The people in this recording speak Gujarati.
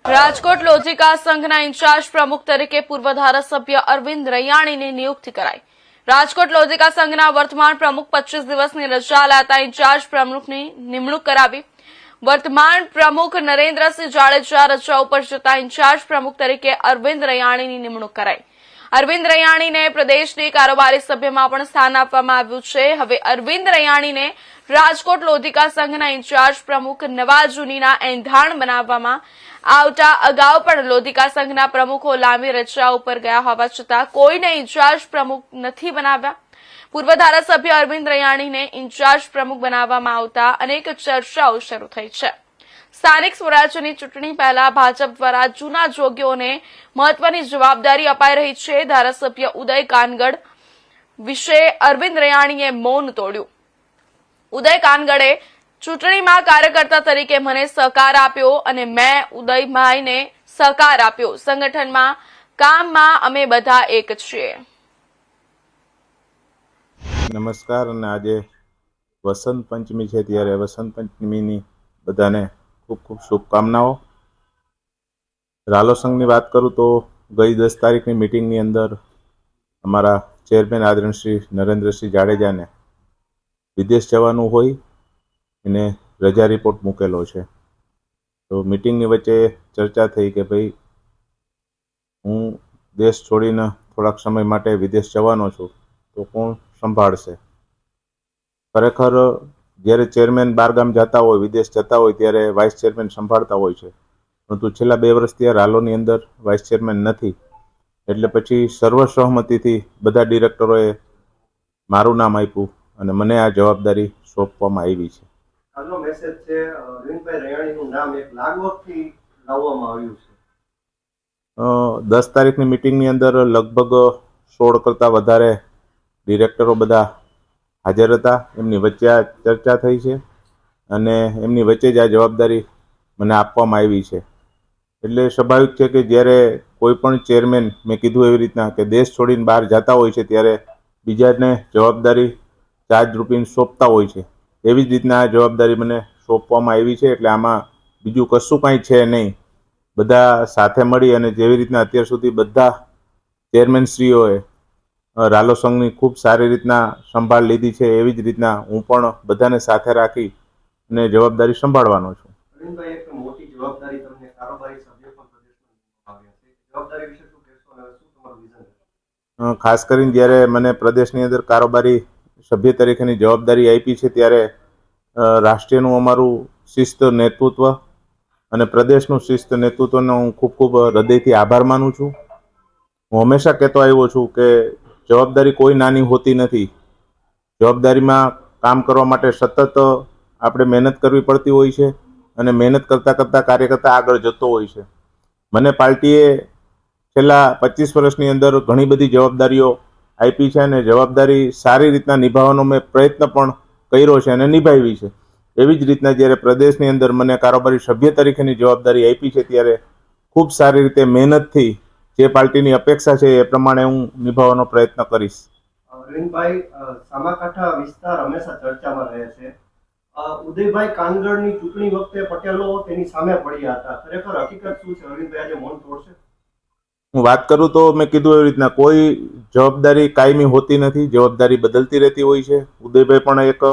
રાજકોટ લોધિકા સંઘના ઇન્ચાર્જ પ્રમુખ તરીકે પૂર્વ ધારાસભ્ય અરવિંદ રૈયાણીની નિયુક્તિ કરાઈ। રાજકોટ લોધિકા સંઘના વર્તમાન પ્રમુખ 25 દિવસની રજા લેતા ઇન્ચાર્જ પ્રમુખની નિમણૂક કરાવી। વર્તમાન પ્રમુખ નરેન્દ્રસિંહ જાડેજા રજા ઉપર જતા ઇન્ચાર્જ પ્રમુખ તરીકે અરવિંદ રૈયાણીની નિમણૂક કરાઈ। અરવિંદ રૈયાણીને પ્રદેશની કારોબારી સભ્યમાં પણ સ્થાન આપવામાં આવ્યું છે। હવે અરવિંદ રૈયાણીને રાજકોટ લોધિકા સંઘના ઇન્ચાર્જ પ્રમુખ નવા જૂનીના એંધાણ બનાવવામાં આવતા અગાઉ પણ લોધિકા સંઘના પ્રમુખો લાંબી રજા ઉપર ગયા હોવા છતાં કોઈને ઇન્ચાર્જ પ્રમુખ નથી બનાવ્યા। પૂર્વ ધારાસભ્ય અરવિંદ રૈયાણીને ઇન્ચાર્જ પ્રમુખ બનાવવામાં આવતા અનેક ચર્ચાઓ શરૂ થઈ છે। સ્થાનિક સ્વરાજ્યની ચૂંટણી પહેલા ભાજપ દ્વારા જૂના જોગીઓને મહત્વની જવાબદારી અપાઈ રહી છે। ધારાસભ્ય ઉદય કાનગડ વિશે અરવિંદ રૈયાણીએ મૌન તોડ્યું। ઉદય કાનગડે ચૂંટણીમાં કાર્યકર્તા તરીકે મને સહકાર આપ્યો અને મેં ઉદયભાઈને સહકાર આપ્યો। સંગઠનમાં કામમાં અમે બધા એક છીએ। નમસ્કાર। અને આજે વસંત પંચમી છે ત્યારે વસંત પંચમીની બધાને ખૂબ ખૂબ શુભકામનાઓ। રાલો સંઘની વાત કરું તો ગઈ 10 તારીખની મિટિંગની અંદર અમારા ચેરમેન આદરણીય શ્રી નરેન્દ્રસિંહ જાડેજાને વિદેશ જવાનું હોય એને રજા રિપોર્ટ મૂકેલો છે। તો મિટિંગની વચ્ચે ચર્ચા થઈ કે ભાઈ હું દેશ છોડીને થોડાક સમય માટે વિદેશ જવાનો છું તો કોણ સંભાળશે। ખરેખર જ્યારે ચેરમેન બહારગામ જતા હોય વિદેશ જતા હોય ત્યારે વાઇસ ચેરમેન સંભાળતા હોય છે, પરંતુ છેલ્લા 2 વર્ષથી રાલોની અંદર વાઇસ ચેરમેન નથી, એટલે પછી સર્વસહમતિથી બધા ડિરેક્ટરોએ મારું નામ આપ્યું અને મને આ જવાબદારી સોંપવામાં આવી છે। આજનો મેસેજ છે અરવિંદભાઈ રૈયાણીનું નામ એક લાગવગથી લાવવામાં આવ્યું છે। 10 તારીખની મિટિંગની અંદર લગભગ 16 કરતાં વધારે ડિરેક્ટરો બધા હાજર હતા। એમની વચ્ચે આ ચર્ચા થઈ છે અને એમની વચ્ચે જ આ જવાબદારી મને આપવામાં આવી છે। એટલે સ્વાભાવિક છે કે જ્યારે કોઈ પણ ચેરમેન, મેં કીધું એવી રીતના કે દેશ છોડીને બહાર જતા હોય છે ત્યારે બીજાને જવાબદારી ચાર્જ રૂપીને સોંપતા હોય છે, એવી જ રીતના આ જવાબદારી મને સોંપવામાં આવી છે। એટલે આમાં બીજું કશું કાંઈ છે નહીં। બધા સાથે મળી અને જેવી રીતના અત્યાર સુધી બધા ચેરમેનશ્રીઓએ રાલો સંઘની ખૂબ સારી રીતના સંભાળ લીધી છે, એવી જ રીતના હું પણ બધાને સાથે રાખી અને જવાબદારી સંભાળવાનો છું। અરવિંદભાઈ, એક મોટી જવાબદારી તમને કારોબારી સભ્ય પણ પ્રદેશમાં આવ્યા છે, જવાબદારી વિશે શું કહેશો અને શું તમારું વિઝન છે? ખાસ કરીને જ્યારે મને પ્રદેશની અંદર કારોબારી સભ્ય તરીકેની જવાબદારી આપી છે ત્યારે રાષ્ટ્રીયનું અમારું શિસ્ત નેતૃત્વ અને પ્રદેશનું શિસ્ત નેતૃત્વનો હું ખૂબ ખૂબ હૃદયથી આભાર માનું છું। હું હંમેશા કહેતો આવ્યો છું કે જવાબદારી કોઈ નાની હોતી નથી। જવાબદારીમાં કામ કરવા માટે સતત આપણે મહેનત કરવી પડતી હોય છે અને મહેનત કરતાં કરતાં કાર્યકર્તા આગળ જતો હોય છે। મને પાર્ટીએ છેલ્લા 25 વર્ષની અંદર ઘણી બધી જવાબદારીઓ આપી છે અને જવાબદારી સારી રીતના નિભાવવાનો મેં પ્રયત્ન પણ કર્યો છે અને નિભાવી છે। એવી જ રીતના જ્યારે પ્રદેશની અંદર મને કારોબારી સભ્ય તરીકેની જવાબદારી આપી છે ત્યારે ખૂબ સારી રીતે મહેનતથી જે પાર્ટીની અપેક્ષા છે એ પ્રમાણે હું નિભાવવાનો પ્રયત્ન કરીશ। અરવિંદભાઈ, સામાકાંઠા વિસ્તાર હંમેશા ચર્ચામાં રહે છે। ઉદયભાઈ કાનગડની ચૂંટણી વખતે પટેલો તેની સામે પડ્યા હતા, ખરેખર હકીકત શું છે? અરવિંદભાઈ આજે મૌન તોડશે? હું વાત કરું તો મેં કીધું એવી રીતના કોઈ જવાબદારી કાયમી હોતી નથી, જવાબદારી બદલતી રહેતી હોય છે। ઉદયભાઈ પણ એક